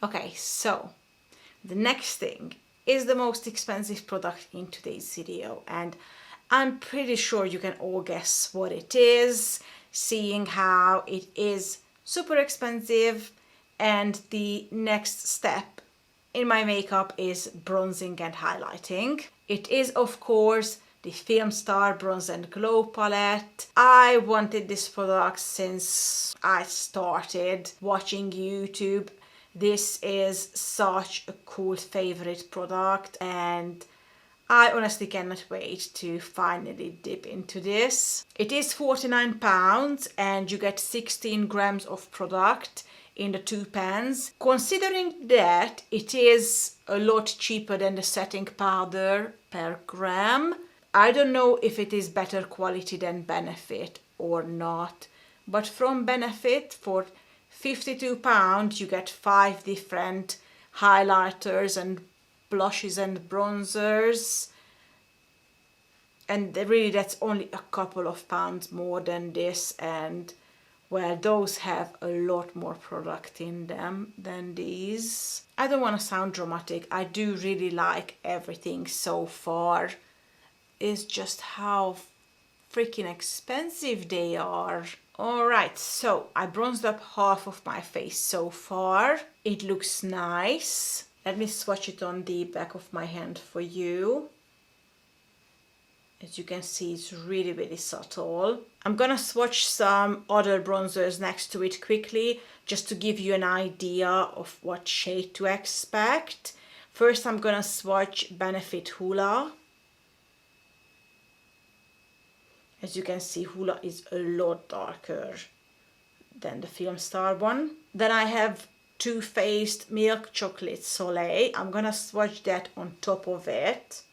Okay, so the next thing is the most expensive product in today's video, and I'm pretty sure you can all guess what it is, seeing how it is super expensive, and the next step in my makeup is bronzing and highlighting. It is, of course, the Filmstar Bronze and Glow palette. I wanted this product since I started watching YouTube. This is such a cool favorite product, and I honestly cannot wait to finally dip into this. It is £49 and you get 16 grams of product in the 2 pans. Considering that it is a lot cheaper than the setting powder per gram, I don't know if it is better quality than Benefit or not, but from Benefit for £52 you get 5 different highlighters and blushes and bronzers, and really that's only a couple of pounds more than this, and well, those have a lot more product in them than these. I don't want to sound dramatic, I do really like everything so far. It's just how freaking expensive they are. Alright, so I bronzed up half of my face so far. It looks nice. Let me swatch it on the back of my hand for you. As you can see, it's really, really subtle. I'm gonna swatch some other bronzers next to it quickly, just to give you an idea of what shade to expect. First, I'm gonna swatch Benefit Hoola. As you can see, Hoola is a lot darker than the Filmstar one. Then I have Too Faced Milk Chocolate Soleil. I'm gonna swatch that on top of it.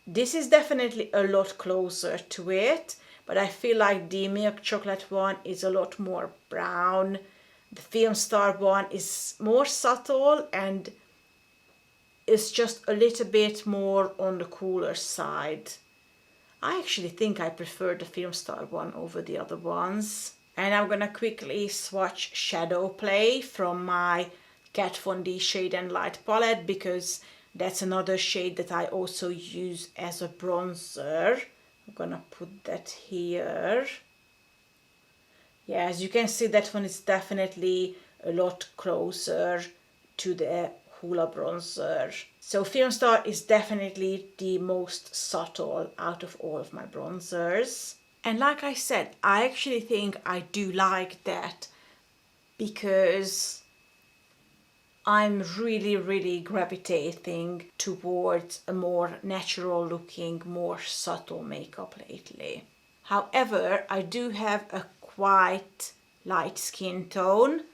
This is definitely a lot closer to it, but I feel like the milk chocolate one is a lot more brown. The Filmstar one is more subtle and is just a little bit more on the cooler side. I actually think I prefer the Filmstar one over the other ones. And I'm gonna quickly swatch Shadow Play from my Kat Von D Shade and Light palette, because that's another shade that I also use as a bronzer. I'm gonna put that here. Yeah, as you can see, that one is definitely a lot closer to the Hoola bronzer. So Filmstar is definitely the most subtle out of all of my bronzers. And like I said, I actually think I do like that, because I'm really, really gravitating towards a more natural looking, more subtle makeup lately. However, I do have a quite light skin tone,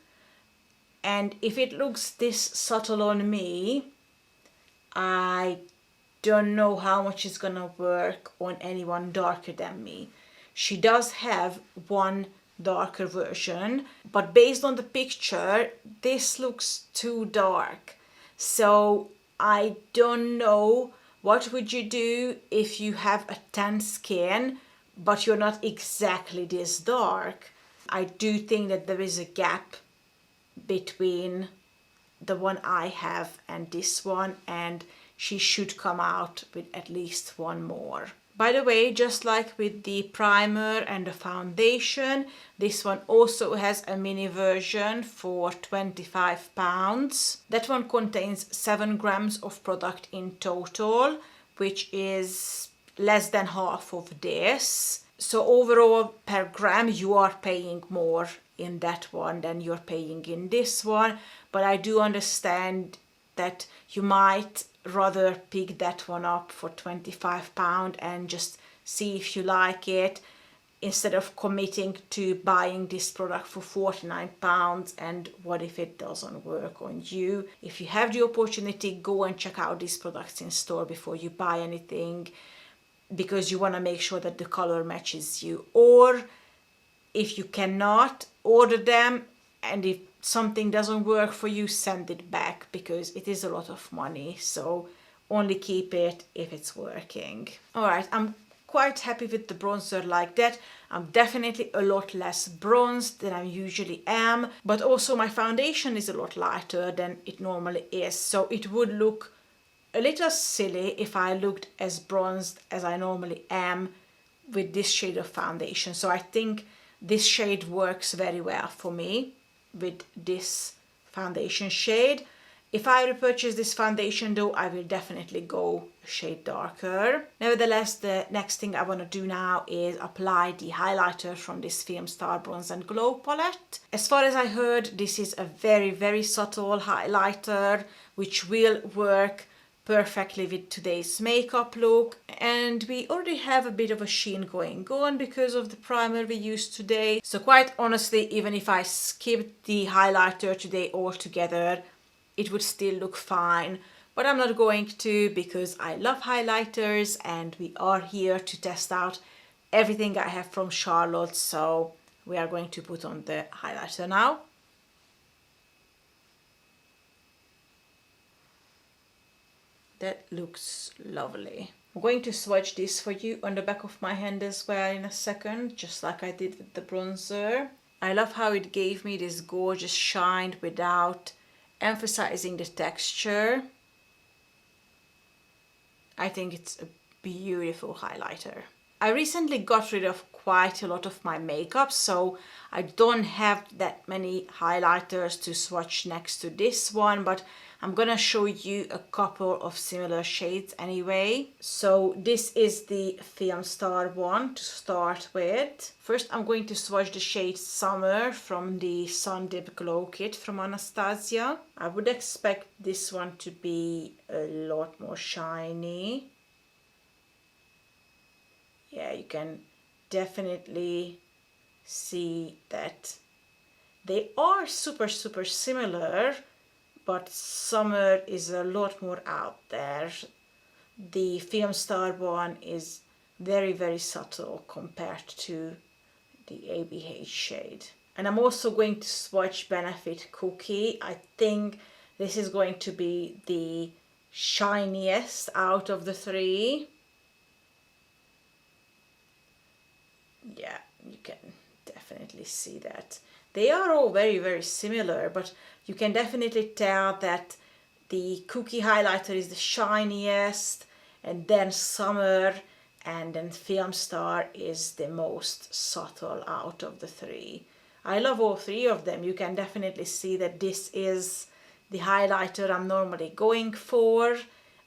and if it looks this subtle on me, I don't know how much it's gonna work on anyone darker than me. She does have one darker version, but based on the picture, this looks too dark. So I don't know, what would you do if you have a tan skin, but you're not exactly this dark? I do think that there is a gap between the one I have and this one, and she should come out with at least one more. By the way, just like with the primer and the foundation, this one also has a mini version for £25. That one contains 7 grams of product in total, which is less than half of this. So overall, per gram, you are paying more in that one than you're paying in this one. But I do understand that you might rather pick that one up for £25 and just see if you like it, instead of committing to buying this product for £49 and what if it doesn't work on you. If you have the opportunity, go and check out these products in store before you buy anything, because you want to make sure that the color matches you. Or if you cannot, order them, and if something doesn't work for you, send it back, because it is a lot of money. So only keep it if it's working. All right, I'm quite happy with the bronzer like that. I'm definitely a lot less bronzed than I usually am, but also my foundation is a lot lighter than it normally is, so it would look a little silly if I looked as bronzed as I normally am with this shade of foundation. So I think this shade works very well for me with this foundation shade. If I repurchase this foundation though, I will definitely go a shade darker. Nevertheless, the next thing I want to do now is apply the highlighter from this Filmstar Bronze and Glow palette. As far as I heard, this is a very, very subtle highlighter which will work perfectly with today's makeup look, and we already have a bit of a sheen going on because of the primer we used today. So quite honestly, even if I skipped the highlighter today altogether, it would still look fine, but I'm not going to because I love highlighters and we are here to test out everything I have from Charlotte. So we are going to put on the highlighter now. That looks lovely. I'm going to swatch this for you on the back of my hand as well in a second, just like I did with the bronzer. I love how it gave me this gorgeous shine without emphasizing the texture. I think it's a beautiful highlighter. I recently got rid of quite a lot of my makeup, so I don't have that many highlighters to swatch next to this one, but I'm gonna show you a couple of similar shades anyway. So this is the Filmstar one to start with. First I'm going to swatch the shade Summer from the Sun Dip Glow Kit from Anastasia. I would expect this one to be a lot more shiny. Yeah, you can definitely see that they are super similar, but Summer is a lot more out there. The Filmstar one is very subtle compared to the ABH shade. And I'm also going to swatch Benefit Cookie. I think this is going to be the shiniest out of the three. Yeah, you can definitely see that. They are all very similar, but you can definitely tell that the Cookie highlighter is the shiniest, and then Summer, and then Filmstar is the most subtle out of the three. I love all three of them. You can definitely see that this is the highlighter I'm normally going for,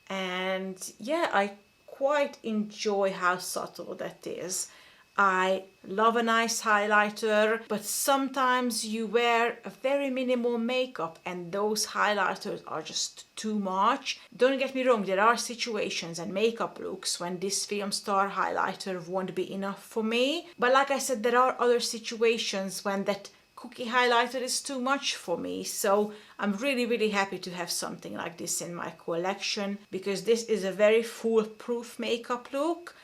and yeah, I quite enjoy how subtle that is. I love a nice highlighter, but sometimes you wear a very minimal makeup and those highlighters are just too much. Don't get me wrong, there are situations and makeup looks when this Filmstar highlighter won't be enough for me. But like I said, there are other situations when that Cookie highlighter is too much for me. So I'm really happy to have something like this in my collection, because this is a very foolproof makeup look.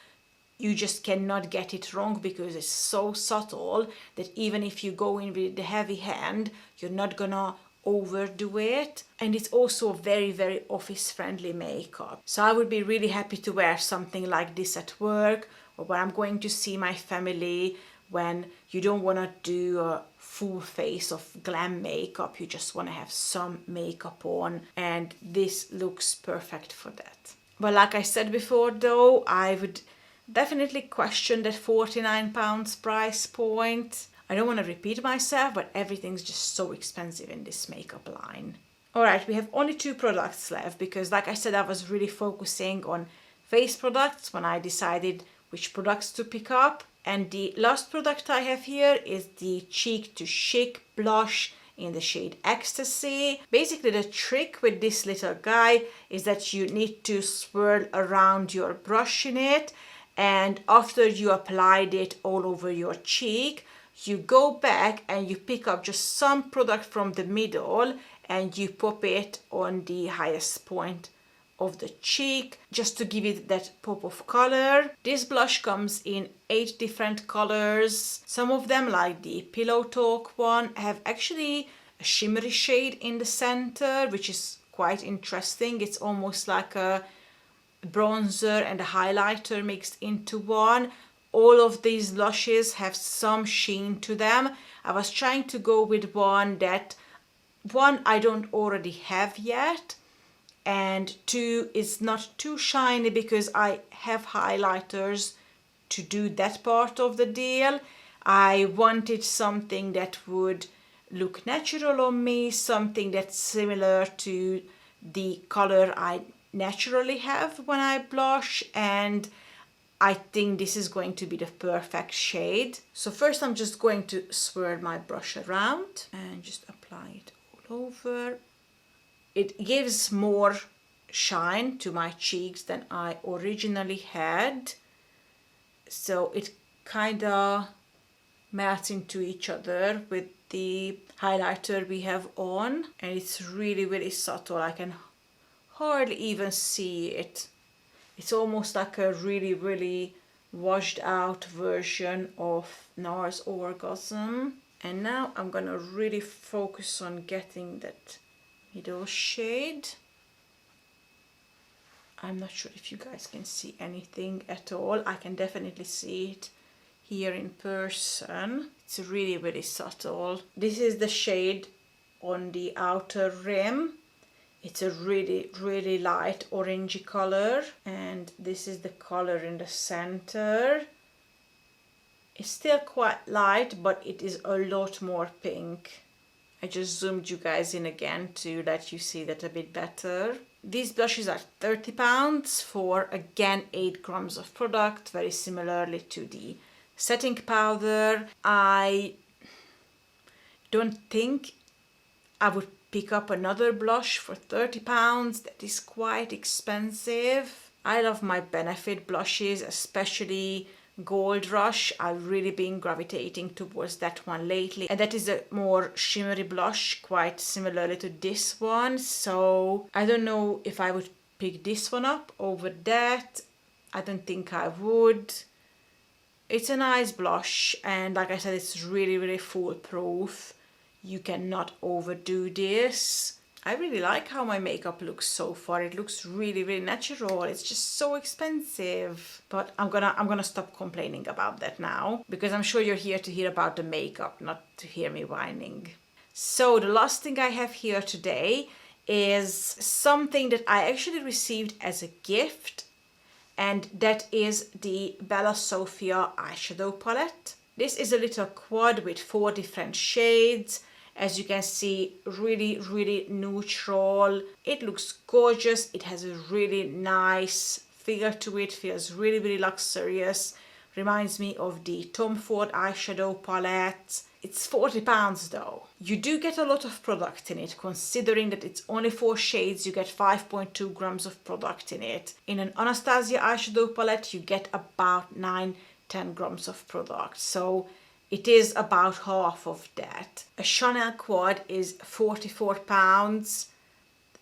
You just cannot get it wrong because it's so subtle that even if you go in with the heavy hand, you're not gonna overdo it. And it's also very office friendly makeup. So I would be really happy to wear something like this at work, or when I'm going to see my family, when you don't want to do a full face of glam makeup, you just want to have some makeup on, and this looks perfect for that. But like I said before though, I would definitely question that £49 price point. I don't want to repeat myself, but everything's just so expensive in this makeup line. Alright, we have only 2 products left because like I said, I was really focusing on face products when I decided which products to pick up. And the last product I have here is the Cheek to Chic blush in the shade Ecstasy. Basically the trick with this little guy is that you need to swirl around your brush in it, and after you applied it all over your cheek, you go back and you pick up just some product from the middle and you pop it on the highest point of the cheek just to give it that pop of color. This blush comes in 8 different colors. Some of them, like the Pillow Talk one, have actually a shimmery shade in the center, which is quite interesting. It's almost like a bronzer and a highlighter mixed into one. All of these blushes have some sheen to them. I was trying to go with one I don't already have yet, and two is not too shiny because I have highlighters to do that part of the deal. I wanted something that would look natural on me, something that's similar to the color I naturally have when I blush, and I think this is going to be the perfect shade. So first I'm just going to swirl my brush around and just apply it all over. It gives more shine to my cheeks than I originally had. So it kind of melts into each other with the highlighter we have on, and it's really, really subtle. I can hardly even see it. It's almost like a really, really washed out version of NARS Orgasm. And now I'm gonna really focus on getting that middle shade. I'm not sure if you guys can see anything at all. I can definitely see it here in person. It's really, really subtle. This is the shade on the outer rim. It's a really, really light orangey color, and this is the color in the center. It's still quite light, but it is a lot more pink. I just zoomed you guys in again to let you see that a bit better. These blushes are £30 for, again, 8 grams of product, very similarly to the setting powder. I don't think I would pick up another blush for £30. That is quite expensive. I love my Benefit blushes, especially Gold Rush. I've really been gravitating towards that one lately, and that is a more shimmery blush, quite similarly to this one. So I don't know if I would pick this one up over that. I don't think I would. It's a nice blush, and like I said, it's really, really foolproof. You cannot overdo this. I really like how my makeup looks so far. It looks really, really natural. It's just so expensive. But I'm gonna stop complaining about that now, because I'm sure you're here to hear about the makeup, not to hear me whining. So the last thing I have here today is something that I actually received as a gift, and that is the Bella Sofia eyeshadow palette. This is a little quad with 4 different shades. As you can see, really, really neutral. It looks gorgeous. It has a really nice figure to it. Feels really, really luxurious. Reminds me of the Tom Ford eyeshadow palette. It's £40 though. You do get a lot of product in it, considering that it's only 4 shades. You get 5.2 grams of product in it. In an Anastasia eyeshadow palette, you get about 9-10 grams of product. So it is about half of that. A Chanel quad is £44.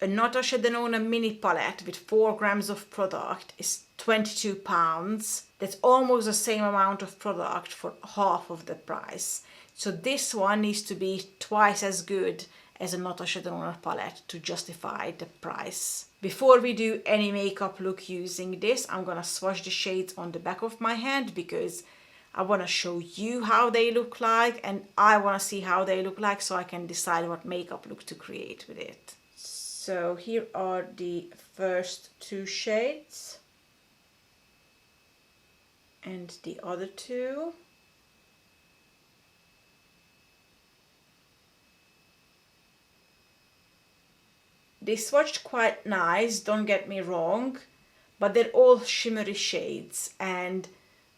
A Natasha Denona mini palette with 4 grams of product is £22. That's almost the same amount of product for half of the price. So this one needs to be twice as good as a Natasha Denona palette to justify the price. Before we do any makeup look using this, I'm gonna swatch the shades on the back of my hand, because I want to show you how they look like, and I want to see how they look like so I can decide what makeup look to create with it. So here are the first 2 shades and the other 2. They swatched quite nice, don't get me wrong, but they're all shimmery shades, and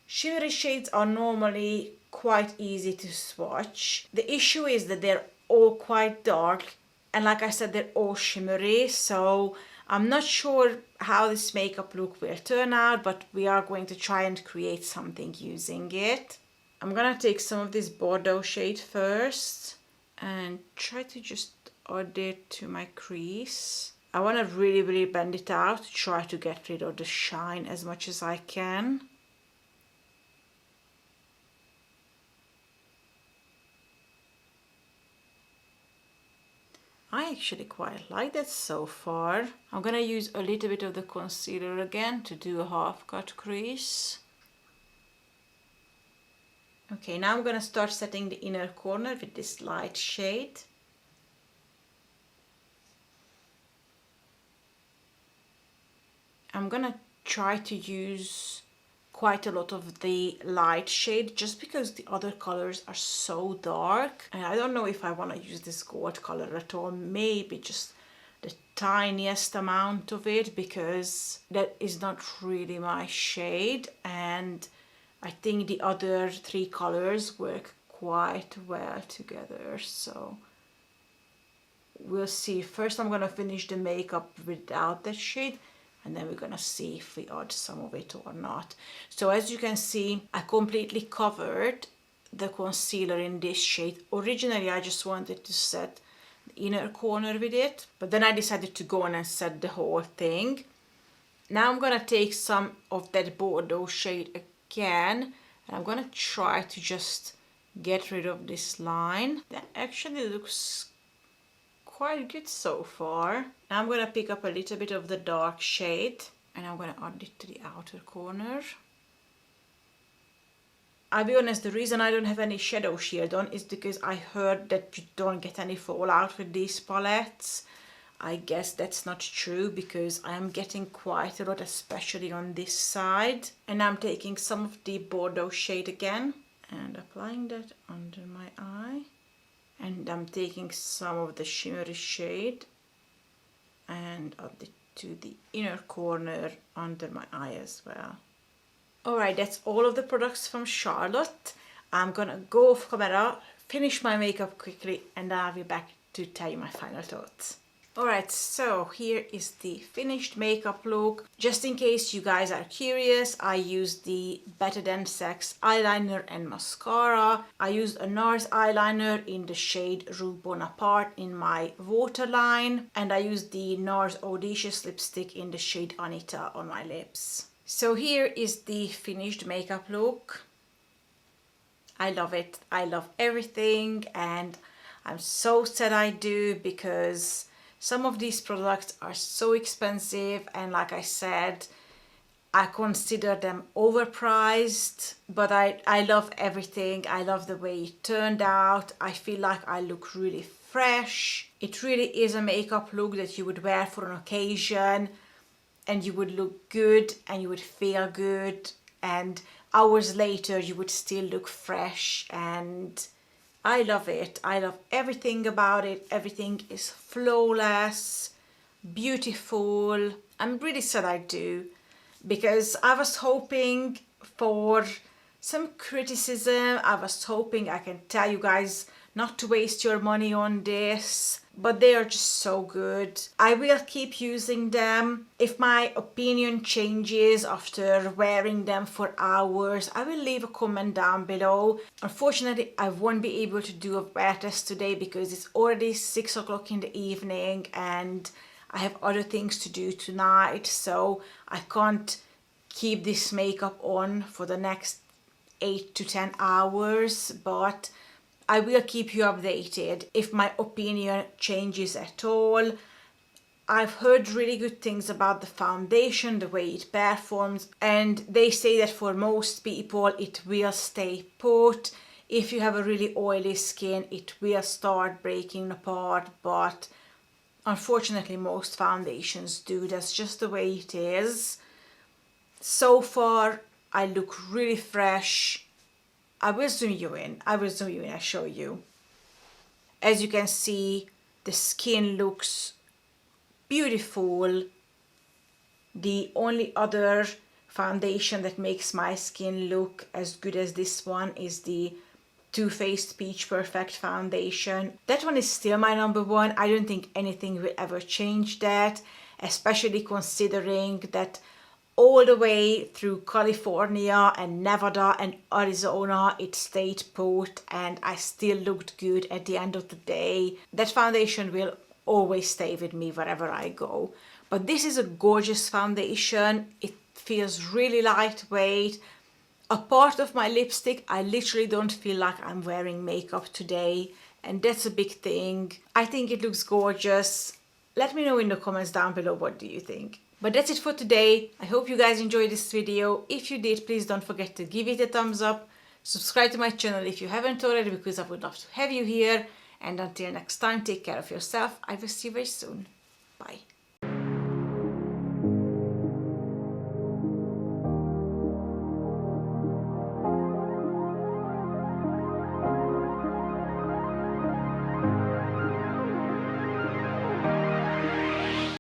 shimmery shades are normally quite easy to swatch. The issue is that they're all quite dark, and like I said, they're all shimmery, so I'm not sure how this makeup look will turn out, but we are going to try and create something using it. I'm gonna take some of this Bordeaux shade first and try to just add it to my crease. I want to really, really blend it out to try to get rid of the shine as much as I can. I actually quite like that so far. I'm gonna use a little bit of the concealer again to do a half cut crease. Okay, now I'm gonna start setting the inner corner with this light shade. I'm gonna try to use quite a lot of the light shade just because the other colors are so dark, and I don't know if I want to use this gold color at all. Maybe just the tiniest amount of it, because that is not really my shade, and I think the other three colors work quite well together. So we'll see. First I'm gonna finish the makeup without that shade, and then we're gonna see if we add some of it or not. So as you can see, I completely covered the concealer in this shade. Originally I just wanted to set the inner corner with it, but then I decided to go on and set the whole thing. Now I'm gonna take some of that Bordeaux shade again, and I'm gonna try to just get rid of this line. That actually looks quite good so far. Now I'm gonna pick up a little bit of the dark shade and I'm gonna add it to the outer corner. I'll be honest, the reason I don't have any shadow shield on is because I heard that you don't get any fallout with these palettes. I guess that's not true because I'm getting quite a lot, especially on this side. And I'm taking some of the Bordeaux shade again and applying that under my eye. And I'm taking some of the shimmery shade and add it to the inner corner under my eye as well. Alright, that's all of the products from Charlotte. I'm gonna go off camera, finish my makeup quickly, and I'll be back to tell you my final thoughts. Alright, so here is the finished makeup look. Just in case you guys are curious, I used the Better Than Sex eyeliner and mascara. I used a NARS eyeliner in the shade Rue Bonaparte in my waterline, and I used the NARS Audacious lipstick in the shade Anita on my lips. So here is the finished makeup look. I love it. I love everything, and I'm so sad I do because some of these products are so expensive, and like I said, I consider them overpriced, but I love everything. I love the way it turned out. I feel like I look really fresh. It really is a makeup look that you would wear for an occasion and you would look good and you would feel good, and hours later you would still look fresh, and I love it. I love everything about it. Everything is flawless, beautiful. I'm really sad I do, because I was hoping for some criticism. I was hoping I can tell you guys not to waste your money on this, but they are just so good. I will keep using them. If my opinion changes after wearing them for hours, I will leave a comment down below. Unfortunately, I won't be able to do a wear test today because it's already 6 o'clock in the evening and I have other things to do tonight, so I can't keep this makeup on for the next 8 to 10 hours, but I will keep you updated if my opinion changes at all. I've heard really good things about the foundation, the way it performs, and they say that for most people it will stay put. If you have a really oily skin, it will start breaking apart, but unfortunately most foundations do. That's just the way it is. So far, I look really fresh. I will zoom you in, I'll show you. As you can see, the skin looks beautiful. The only other foundation that makes my skin look as good as this one is the Too Faced Peach Perfect foundation. That one is still my number one. I don't think anything will ever change that, especially considering that all the way through California and Nevada and Arizona it stayed put and I still looked good at the end of the day. That foundation will always stay with me wherever I go. But this is a gorgeous foundation. It feels really lightweight. Apart of my lipstick, I literally don't feel like I'm wearing makeup today. and that's a big thing. I think it looks gorgeous. Let me know in the comments down below, what do you think? But that's it for today. I hope you guys enjoyed this video. If you did, please don't forget to give it a thumbs up. Subscribe to my channel if you haven't already, because I would love to have you here. And until next time, take care of yourself. I will see you very soon. Bye.